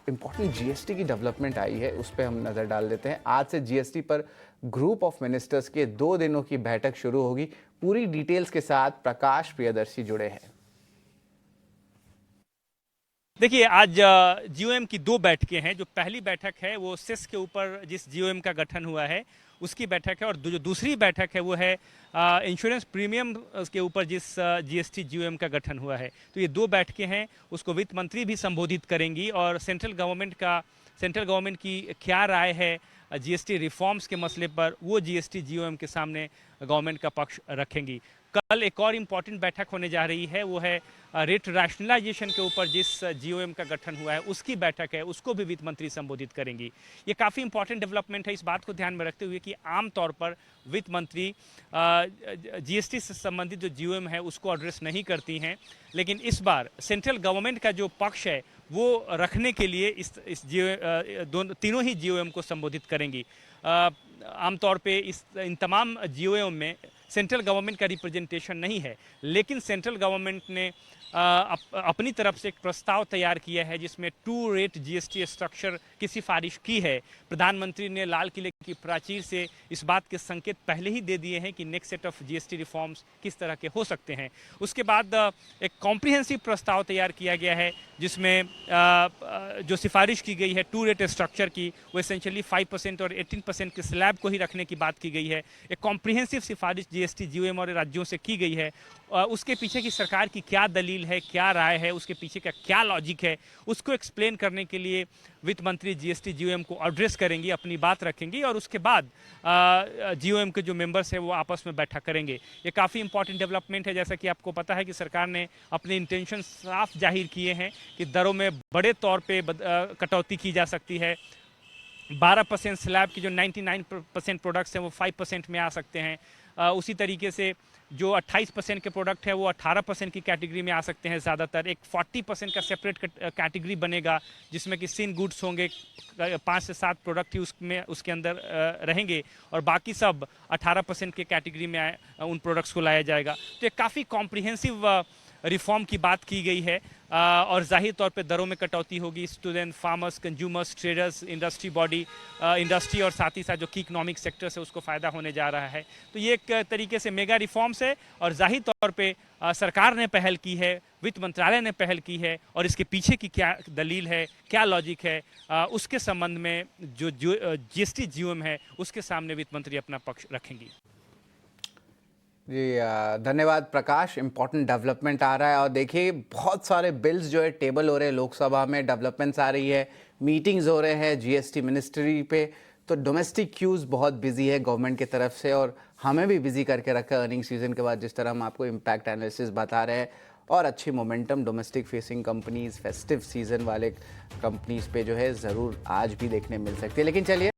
Important GST की development आई है, उस पर हम नज़र डाल देते हैं। आज से जीएसटी पर ग्रुप ऑफ मिनिस्टर्स के 2 दिनों की बैठक शुरू होगी। पूरी डिटेल्स के साथ प्रकाश प्रियदर्शी जुड़े हैं। देखिए, आज जीओएम की 2 बैठकें हैं। जो पहली बैठक है वो सेस के ऊपर जिस जीओएम का गठन हुआ है उसकी बैठक है, और जो दूसरी बैठक है वो है इंश्योरेंस प्रीमियम के ऊपर जिस जीएसटी जीओएम का गठन हुआ है। तो ये 2 बैठकें हैं, उसको वित्त मंत्री भी संबोधित करेंगी, और सेंट्रल गवर्नमेंट की क्या राय है जीएसटी रिफॉर्म्स के मसले पर, वो जीएसटी जीओएम के सामने गवर्नमेंट का पक्ष रखेंगी। कल एक और इम्पॉर्टेंट बैठक होने जा रही है, वो है रेट रैशनलाइजेशन के ऊपर जिस जीओएम का गठन हुआ है उसकी बैठक है, उसको भी वित्त मंत्री संबोधित करेंगी। ये काफ़ी इंपॉर्टेंट डेवलपमेंट है, इस बात को ध्यान में रखते हुए कि आमतौर पर वित्त मंत्री जीएसटी से संबंधित जो जीओएम है उसको एड्रेस नहीं करती हैं, लेकिन इस बार सेंट्रल गवर्नमेंट का जो पक्ष है वो रखने के लिए इस तीनों ही जीओएम को संबोधित करेंगी। आमतौर पे इन तमाम जीओएम में सेंट्रल गवर्नमेंट का रिप्रेजेंटेशन नहीं है, लेकिन सेंट्रल गवर्नमेंट ने अपनी तरफ से एक प्रस्ताव तैयार किया है जिसमें 2 रेट जीएसटी स्ट्रक्चर की सिफारिश की है। प्रधानमंत्री ने लाल किले की प्राचीर से इस बात के संकेत पहले ही दे दिए हैं कि next set of GST reforms किस तरह के हो सकते हैं। उसके बाद एक कॉम्प्रिहेंसिव प्रस्ताव तैयार किया गया है जिसमें जो सिफारिश की गई है 2 रेट स्ट्रक्चर की, वो एसेंशियली 5% और 18% के स्लैब को ही रखने की बात की गई है। एक कॉम्प्रिहेंसिव सिफारिश जीएसटी जीओएम और राज्यों से की गई है। उसके पीछे की सरकार की क्या दलील है, क्या राय है, उसके पीछे का क्या लॉजिक है, उसको एक्सप्लेन करने के लिए वित्त मंत्री जीएसटी जीओएम को एड्रेस करेंगी, अपनी बात रखेंगी, और उसके बाद जीओएम के जो मेंबर्स हैं वो आपस में बैठक करेंगे। ये काफ़ी इंपॉर्टेंट डेवलपमेंट है। जैसा कि आपको पता है कि सरकार ने अपने इंटेंशन साफ जाहिर किए हैं कि दरों में बड़े तौर पे कटौती की जा सकती है। 12% स्लैब की जो 99% प्रोडक्ट्स हैं वो 5% में आ सकते हैं। उसी तरीके से जो 28% के प्रोडक्ट है वो 18% की कैटेगरी में आ सकते हैं ज़्यादातर। एक 40% का सेपरेट कैटेगरी बनेगा जिसमें कि सिन गुड्स होंगे, 5 से 7 प्रोडक्ट ही उसके अंदर रहेंगे, और बाकी सब 18% के कैटेगरी में उन प्रोडक्ट्स को लाया जाएगा। तो एक काफ़ी कॉम्प्रिहेंसिव रिफॉर्म की बात की गई है, और जाहिर तौर पे दरों में कटौती होगी। Student, farmers, consumers, traders, industry body, industry और साथ ही साथ जो की इकोनॉमिक सेक्टर से उसको फ़ायदा होने जा रहा है। तो ये एक तरीके से मेगा रिफॉर्म्स है, और जाहिर तौर पे सरकार ने पहल की है, वित्त मंत्रालय ने पहल की है, और इसके पीछे की क्या दलील है, क्या लॉजिक है, उसके संबंध में जो जीएसटी जीओएम है उसके सामने वित्त मंत्री अपना पक्ष रखेंगी। जी धन्यवाद प्रकाश। इम्पॉर्टेंट डेवलपमेंट आ रहा है, और देखिए बहुत सारे बिल्स जो है टेबल हो रहे हैं लोकसभा में, डेवलपमेंट्स आ रही है, मीटिंग्स हो रहे हैं जीएसटी मिनिस्ट्री पे। तो डोमेस्टिक क्यूज़ बहुत बिजी है गवर्नमेंट की तरफ से, और हमें भी बिजी करके रखा है अर्निंग सीजन के बाद, जिस तरह हम आपको इम्पैक्ट एनालिसिस बता रहे हैं। और अच्छी momentum domestic facing companies, festive season वाले कंपनीज पे जो है ज़रूर आज भी देखने मिल सकती है। लेकिन चलिए